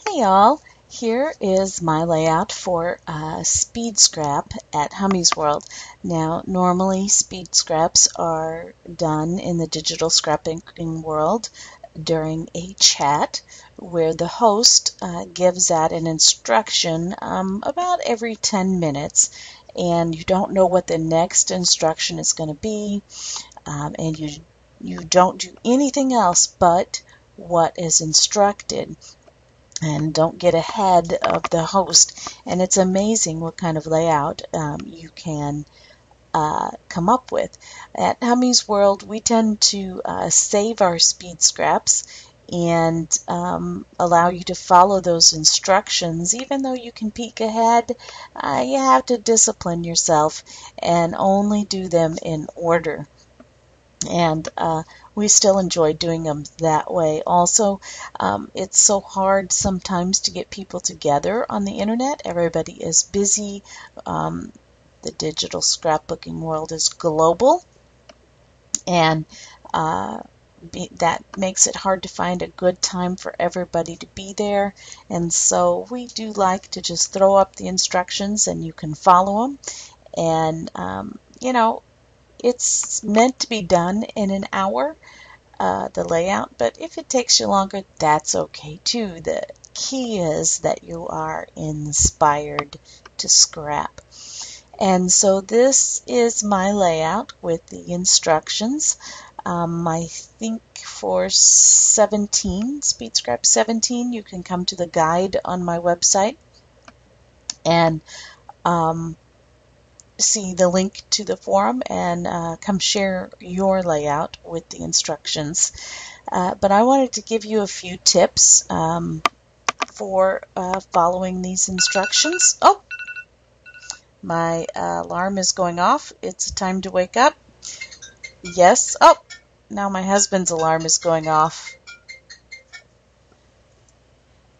Hey y'all, here is my layout for speed scrap at Hummy's World. Now normally speed scraps are done in the digital scrapbooking world during a chat where the host gives out an instruction about every 10 minutes, and you don't know what the next instruction is going to be, and you don't do anything else but what is instructed. And don't get ahead of the host. And it's amazing what kind of layout you can come up with. At Hummy's World, we tend to save our speed scraps and allow you to follow those instructions. Even though you can peek ahead, you have to discipline yourself and only do them in order. And we still enjoy doing them that way. Also, it's so hard sometimes to get people together on the internet. Everybody is busy. The digital scrapbooking world is global, and that makes it hard to find a good time for everybody to be there. And so we do like to just throw up the instructions and you can follow them. And, it's meant to be done in an hour, the layout, but if it takes you longer, that's okay too. The key is that you are inspired to scrap. And so this is my layout with the instructions. I think for 17, Speed Scrap 17, you can come to the guide on my website and see the link to the forum and come share your layout with the instructions. But I wanted to give you a few tips for following these instructions. Oh, my alarm is going off. It's time to wake up. Yes. Oh, now my husband's alarm is going off.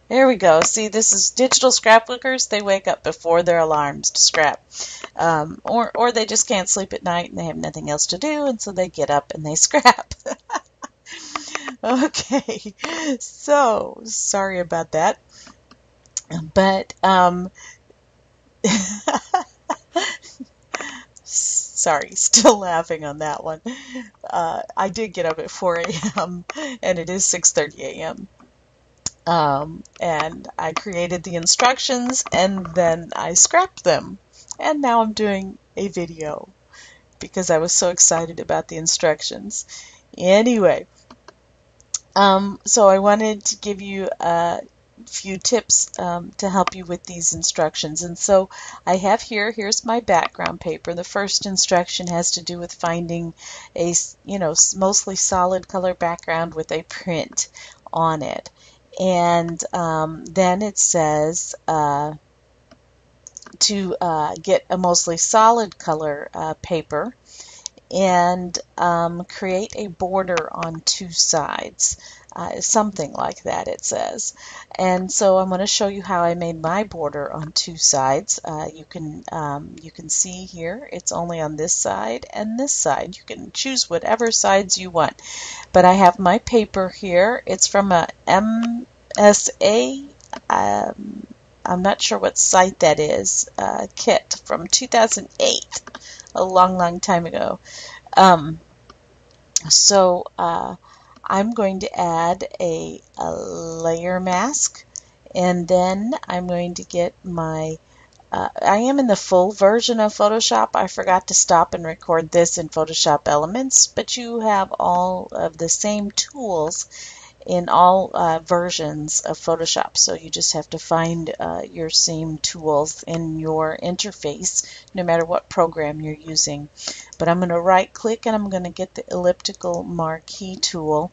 There we go. See, this is digital scrapbookers. They wake up before their alarms to scrap. Or they just can't sleep at night and they have nothing else to do, and so they get up and they scrap. Okay, so sorry about that. But, sorry, still laughing on that one. I did get up at 4 a.m. and it is 6:30 a.m. And I created the instructions and then I scrapped them. And now I'm doing a video because I was so excited about the instructions. Anyway, so I wanted to give you a few tips to help you with these instructions. And so I have here's my background paper. The first instruction has to do with finding a, mostly solid color background with a print on it. And then it says to get a mostly solid color paper and create a border on two sides. Something like that it says. And so I'm going to show you how I made my border on two sides. You can see here it's only on this side and this side. You can choose whatever sides you want. But I have my paper here. It's from a MSA, I'm not sure what site that is, kit from 2008, a long time ago. So I'm going to add a layer mask, and then I'm going to get my I am in the full version of Photoshop. I forgot to stop and record this in Photoshop Elements, but you have all of the same tools in all versions of Photoshop. So you just have to find your same tools in your interface, no matter what program you're using. But I'm going to right click and I'm going to get the Elliptical Marquee tool,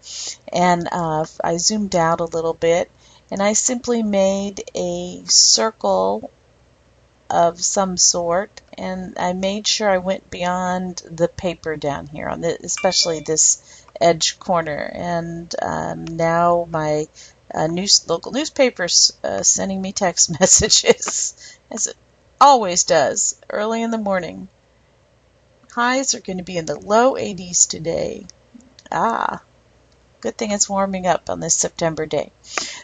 and I zoomed out a little bit and I simply made a circle of some sort, and I made sure I went beyond the paper down here, on especially this edge corner. And now my local newspaper's sending me text messages, as it always does, early in the morning. Highs are going to be in the low 80s today. Good thing it's warming up on this September day.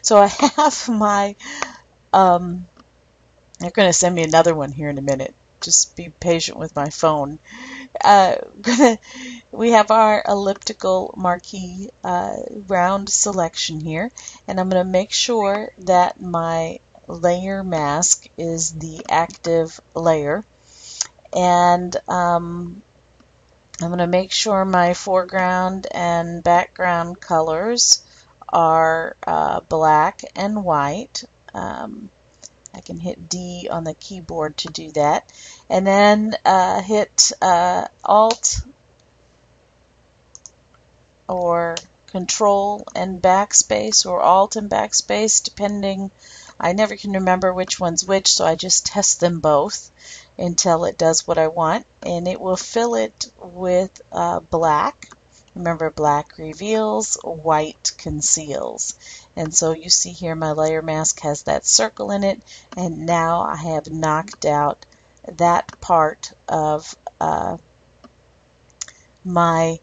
So I have my, they're going to send me another one here in a minute. Just be patient with my phone. We have our elliptical marquee round selection here, and I'm going to make sure that my layer mask is the active layer, and I'm going to make sure my foreground and background colors are black and white. I can hit D on the keyboard to do that, and then hit Alt or Control and Backspace, or Alt and Backspace, depending. I never can remember which one's which, so I just test them both until it does what I want, and it will fill it with black. Remember, black reveals, white conceals. And so you see here my layer mask has that circle in it, and now I have knocked out that part of my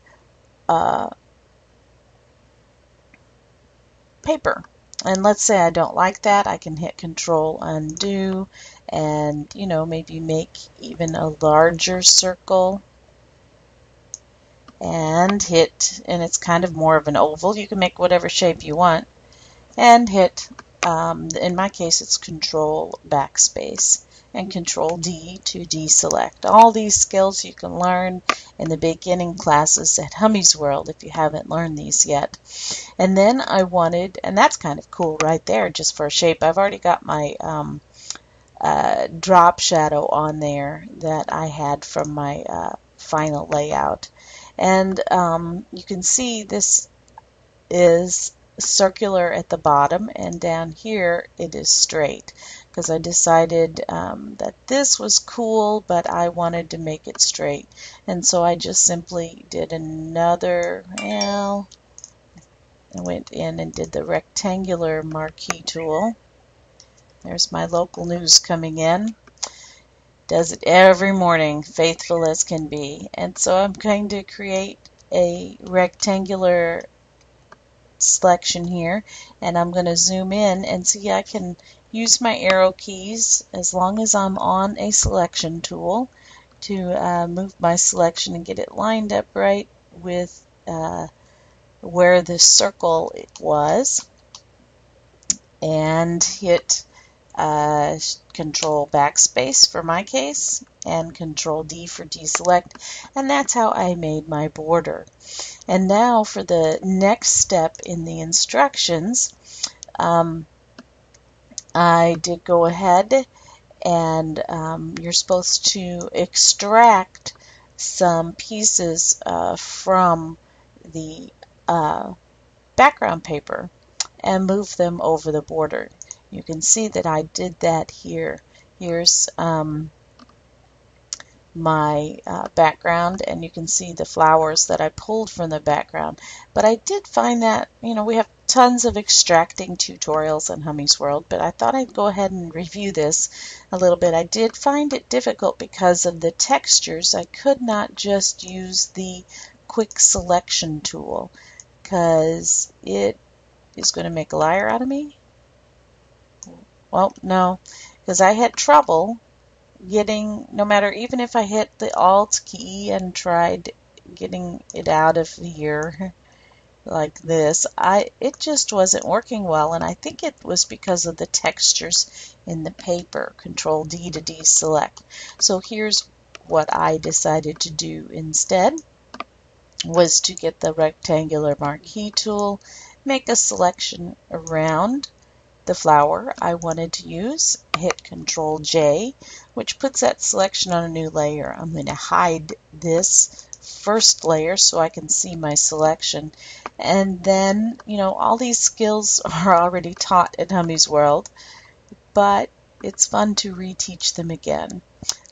paper. And let's say I don't like that, I can hit Control Undo and, you know, maybe make even a larger circle and hit, and it's kind of more of an oval. You can make whatever shape you want, and hit, in my case it's Control Backspace and Control D to deselect. All these skills you can learn in the beginning classes at Hummy's World if you haven't learned these yet. And then I wanted, and that's kind of cool right there just for a shape. I've already got my drop shadow on there that I had from my final layout. And you can see this is circular at the bottom, and down here it is straight, because I decided that this was cool, but I wanted to make it straight. And so I just simply did another, well, I went in and did the rectangular marquee tool. There's my local news coming in. Does it every morning, faithful as can be. And so I'm going to create a rectangular selection here, and I'm going to zoom in and see I can use my arrow keys as long as I'm on a selection tool to move my selection and get it lined up right with where the circle was, and hit Control Backspace for my case and Control D for deselect, and that's how I made my border. And now for the next step in the instructions, I did go ahead and you're supposed to extract some pieces from the background paper and move them over the border. You can see that I did that here. Here's my background, and you can see the flowers that I pulled from the background. But I did find that, you know, we have tons of extracting tutorials on Hummy's World, but I thought I'd go ahead and review this a little bit. I did find it difficult because of the textures. I could not just use the quick selection tool because it is going to make a liar out of me. Well, no, because I had trouble getting, no matter, even if I hit the Alt key and tried getting it out of here like this, it just wasn't working well, and I think it was because of the textures in the paper. Control D to deselect. So here's what I decided to do instead, was to get the rectangular marquee tool, make a selection around the flower I wanted to use, hit Control J, which puts that selection on a new layer. I'm going to hide this first layer so I can see my selection. And then, you know, all these skills are already taught at Hummy's World, but it's fun to reteach them again.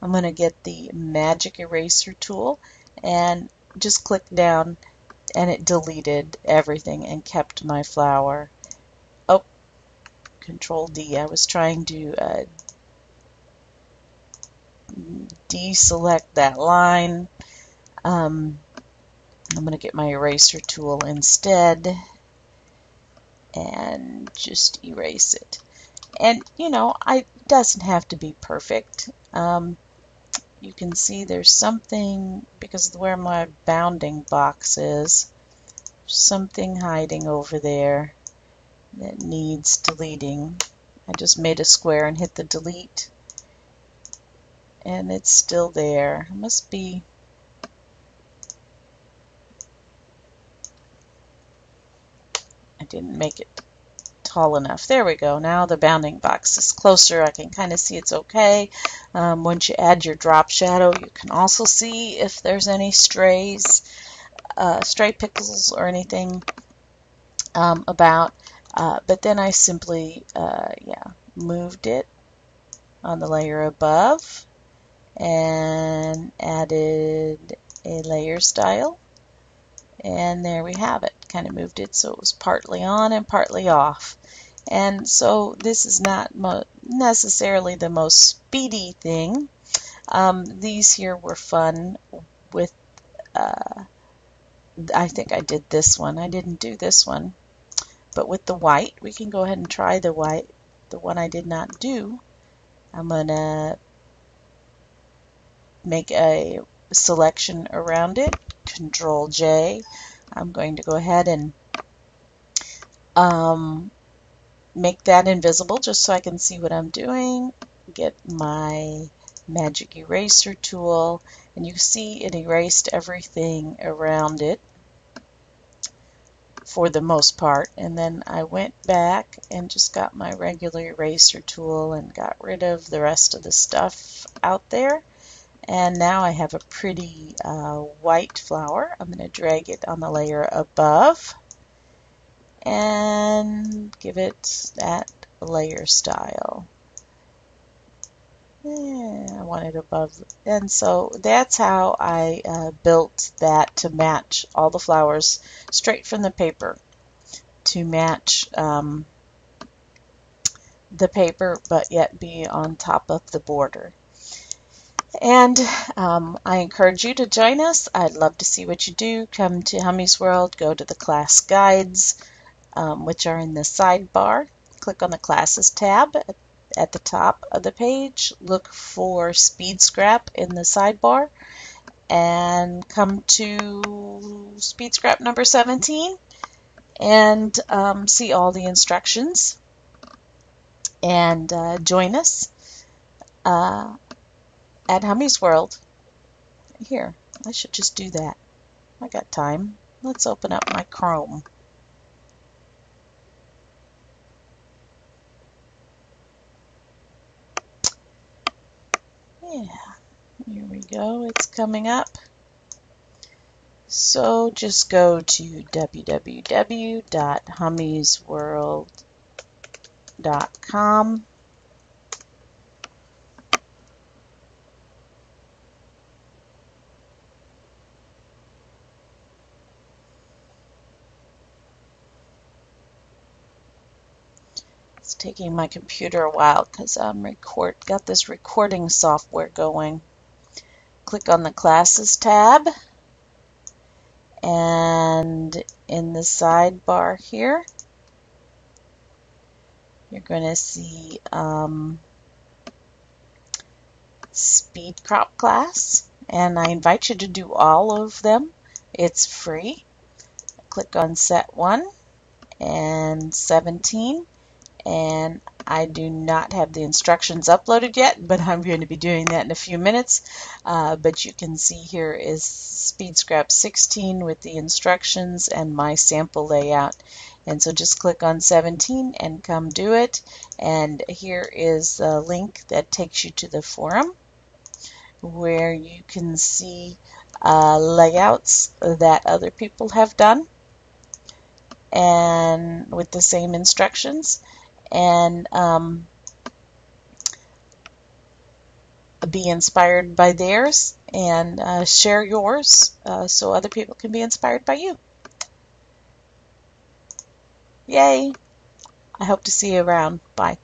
I'm going to get the magic eraser tool and just click down, and it deleted everything and kept my flower. Oh, Control D. I was trying to deselect that line. I'm going to get my eraser tool instead and just erase it. And you know, it doesn't have to be perfect. You can see there's something, because of where my bounding box is, something hiding over there that needs deleting. I just made a square and hit the delete, and it's still there. It must be, I didn't make it tall enough. There we go. Now the bounding box is closer. I can kind of see it's okay. Once you add your drop shadow, you can also see if there's any stray pixels or anything about. But then I simply moved it on the layer above and added a layer style. And there we have it. Kind of moved it so it was partly on and partly off. And so this is not necessarily the most speedy thing. These here were fun with, I think I did this one. I didn't do this one. But with the white, we can go ahead and try the white. The one I did not do, I'm going to make a selection around it. Control J. I'm going to go ahead and make that invisible just so I can see what I'm doing. Get my magic eraser tool, and you see it erased everything around it for the most part. And then I went back and just got my regular eraser tool and got rid of the rest of the stuff out there. And now I have a pretty white flower. I'm going to drag it on the layer above and give it that layer style. I want it above. And so that's how I built that to match all the flowers straight from the paper, to match the paper but yet be on top of the border. And I encourage you to join us. I'd love to see what you do. Come to Hummy's World, go to the class guides, which are in the sidebar. Click on the classes tab at the top of the page. Look for Speed Scrap in the sidebar and come to Speed Scrap number 17 and see all the instructions and join us at Hummy's World. Here, I should just do that. I got time. Let's open up my Chrome. Yeah, here we go. It's coming up. So just go to www.hummysworld.com. It's taking my computer a while because I'm got this recording software going. Click on the Classes tab, and in the sidebar here, you're going to see Speed Crop class, and I invite you to do all of them. It's free. Click on Set 1 and 17. And I do not have the instructions uploaded yet, but I'm going to be doing that in a few minutes. But you can see here is Speed Scrap 16 with the instructions and my sample layout. And so just click on 17 and come do it. And here is a link that takes you to the forum where you can see layouts that other people have done and with the same instructions. And be inspired by theirs and share yours so other people can be inspired by you. Yay! I hope to see you around. Bye.